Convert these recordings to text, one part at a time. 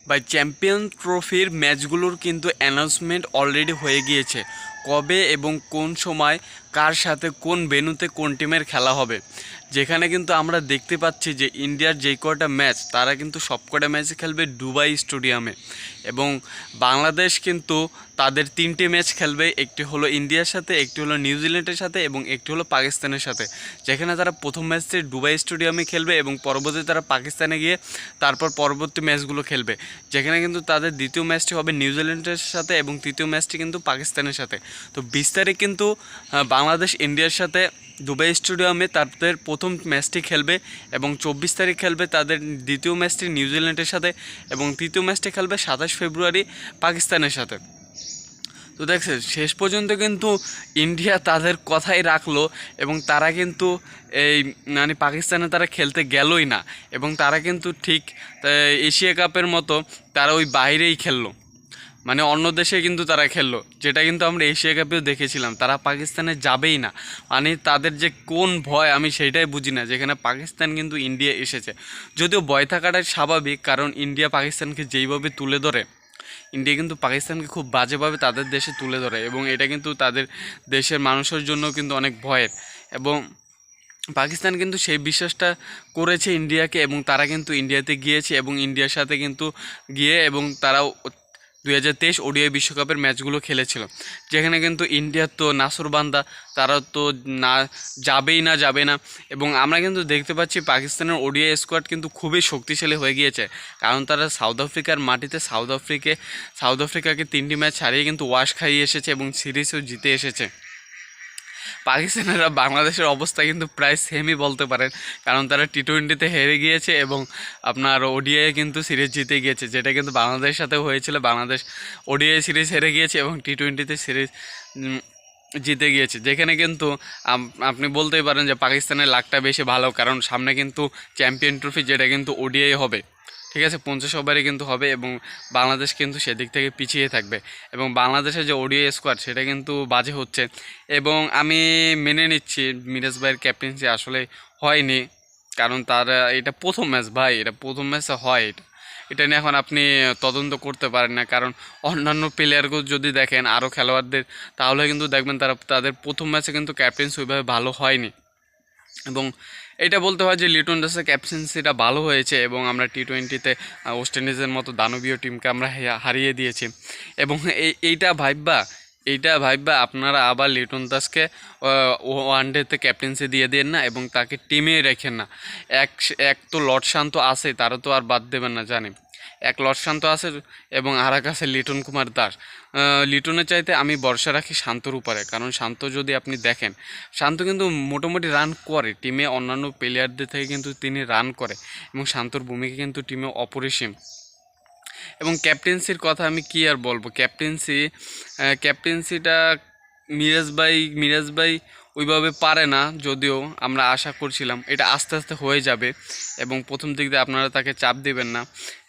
বা চ্যাম্পিয়ন ট্রফির ম্যাচগুলোর কিন্তু অ্যানাউন্সমেন্ট অলরেডি হয়ে গিয়েছে, কবে এবং কোন সময় কার সাথে কোন ভেন্যুতে কোন টিমের খেলা হবে। যেখানে কিন্তু আমরা দেখতে পাচ্ছি যে ইন্ডিয়ার যে কটা ম্যাচ তারা কিন্তু সবকটা ম্যাচে খেলবে দুবাই স্টেডিয়ামে, এবং বাংলাদেশ কিন্তু তাদের তিনটে ম্যাচ খেলবে, একটি হলো ইন্ডিয়ার সাথে, একটি হলো নিউজিল্যান্ডের সাথে এবং একটি হলো পাকিস্তানের সাথে। যেখানে তারা প্রথম ম্যাচটি দুবাই স্টেডিয়ামে খেলবে এবং পরবর্তীতে তারা পাকিস্তানে গিয়ে তারপর পরবর্তী ম্যাচগুলো খেলবে। যেখানে কিন্তু তাদের দ্বিতীয় ম্যাচটি হবে নিউজিল্যান্ডের সাথে এবং তৃতীয় ম্যাচটি কিন্তু পাকিস্তানের সাথে। তো 20 তারিখ কিন্তু বাংলাদেশ ইন্ডিয়ার সাথে দুবাই স্টেডিয়ামে তাদের প্রথম ম্যাচটি খেলবে এবং 24 তারিখ খেলবে তাদের দ্বিতীয় ম্যাচটি নিউজিল্যান্ডের সাথে এবং তৃতীয় ম্যাচটি খেলবে 27 ফেব্রুয়ারি পাকিস্তানের সাথে। তো দেখছে শেষ পর্যন্ত কিন্তু ইন্ডিয়া তাদের কথাই রাখলো এবং তারা কিন্তু এই মানে পাকিস্তানে তারা খেলতে গেলই না, এবং তারা কিন্তু ঠিক এশিয়া কাপের মতো তারা ওই বাইরেই খেললো, মানে অন্য দেশে কিন্তু তারা খেললো, যেটা কিন্তু আমরা এশিয়া কাপেও দেখেছিলাম। তারা পাকিস্তানে যাবেই না, মানে তাদের যে কোন ভয় আমি সেইটাই বুঝি না। যেখানে পাকিস্তান কিন্তু ইন্ডিয়া এসেছে, যদিও ভয় থাকাটাই স্বাভাবিক, কারণ ইন্ডিয়া পাকিস্তানকে যেইভাবে তুলে ধরে, ইন্ডিয়া কিন্তু পাকিস্তানকে খুব বাজেভাবে তাদের দেশে তুলে ধরে, এবং এটা কিন্তু তাদের দেশের মানুষের জন্য কিন্তু অনেক ভয়ের। এবং পাকিস্তান কিন্তু সেই বিশ্বাসটা করেছে ইন্ডিয়াকে, এবং তারা কিন্তু ইন্ডিয়াতে গিয়েছে এবং ইন্ডিয়ার সাথে কিন্তু গিয়ে এবং তারাও 2023 ওডিআই বিশ্বকাপের ম্যাচগুলো খেলেছিল। যেখানে কিন্তু ইন্ডিয়ার তো নাসুরবান্দা, তারা তো না যাবে না। এবং আমরা কিন্তু দেখতে পাচ্ছি পাকিস্তানের ওডিআই স্কোয়াড কিন্তু খুবই শক্তিশালী হয়ে গিয়েছে, কারণ তারা সাউথ আফ্রিকার মাটিতে সাউথ আফ্রিকাকে 3টি ম্যাচ হারিয়ে কিন্তু ওয়াশ খাইয়ে এসেছে এবং সিরিজও জিতে এসেছে। পাকিস্তানেরা বাংলাদেশের অবস্থা কিন্তু প্রায় সেমই বলতে পারেন, কারণ তারা টি-20তে হেরে গিয়েছে এবং আপনার ওডিআই কিন্তু সিরিজ জিতে গিয়েছে, যেটা কিন্তু বাংলাদেশের সাথে হয়েছিল। বাংলাদেশ ওডিআই সিরিজ হেরে গিয়েছে এবং টি-20তে সিরিজ জিতে গিয়েছে। যেখানে কিন্তু আপনি বলতেই পারেন যে পাকিস্তানের লাকটা বেশি ভালো, কারণ সামনে কিন্তু চ্যাম্পিয়ন ট্রফি, যেটা কিন্তু ওডিআই হবে, ঠিক আছে, 50 ওভারে কিন্তু হবে, এবং বাংলাদেশ কিন্তু সেদিক থেকে পিছিয়ে থাকবে, এবং বাংলাদেশের যে ওডিআই স্কোয়াড সেটা কিন্তু বাজে হচ্ছে। এবং আমি মেনে নিচ্ছি মিরাজ ভাইয়ের ক্যাপ্টেন্সি আসলে হয়নি, কারণ তার এটা প্রথম ম্যাচ ভাই, এটা প্রথম ম্যাচে হয়, এটা নিয়ে এখন আপনি তদন্ত করতে পারেন না। কারণ অন্যান্য প্লেয়ারকেও যদি দেখেন, আরও খেলোয়াড়দের, তাহলে কিন্তু দেখবেন তাদের প্রথম ম্যাচে কিন্তু ক্যাপ্টেন্সি ওইভাবে ভালো হয়নি। এবং এটা বলতে হয় যে লিটন দাসের ক্যাপ্টেন্সিটা ভালো হয়েছে, এবং আমরা টি-20তে ওয়েস্ট ইন্ডিজের মতো দানবীয় টিমকে আমরা হারিয়ে দিয়েছি। এবং এইটা ভাববা আপনারা আবার লিটন দাসকে ওয়ানডেতে ক্যাপ্টেন্সি দিয়ে দেন না, এবং তাকে টিমে রেখেন না। এক তো লর্ড শান্ত আছে, তারা তো আর বাদ দেবেন না জানি। এক লর্ড শান্ত আছে এবং আর এক আছে লিটন কুমার দাস। লিটনের চাইতে আমি ভরসা রাখি শান্তর উপরে, কারণ শান্ত যদি আপনি দেখেন, শান্ত কিন্তু মোটামুটি রান করে টিমে, অন্যান্য প্লেয়ারদের থেকে কিন্তু তিনি রান করে, এবং শান্তর ভূমিকা কিন্তু টিমে অপরিসীম। এবং ক্যাপ্টেন্সির কথা আমি কি আর বলবো, ক্যাপ্টেন্সিটা মিরাজ ভাই ওইভাবে পারে না, যদিও আমরা আশা করছিলাম এটা আস্তে আস্তে হয়ে যাবে, এবং প্রথম দিক দিয়ে আপনারা তাকে চাপ দিবেন না।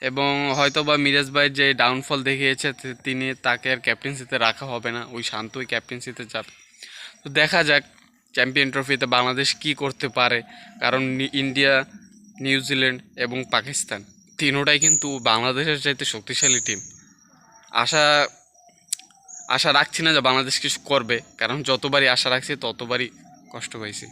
এবং হয়তো বা মিরাজ ভাইয়ের যে ডাউনফল দেখিয়েছে, তাকে আর ক্যাপ্টেন্সিতে রাখা হবে না, ওই শান্তই ক্যাপ্টেন্সিতে যাবে। তো দেখা যাক চ্যাম্পিয়ন ট্রফিতে বাংলাদেশ কি করতে পারে, কারণ ইন্ডিয়া, নিউজিল্যান্ড এবং পাকিস্তান তিনোটাই কিন্তু বাংলাদেশের চাইতে শক্তিশালী টিম। আশা আশা রাখছি না যে বাংলাদেশ কিছু করবে, কারণ যতবারই আশা রাখছি ততবারই কষ্ট পাইছি।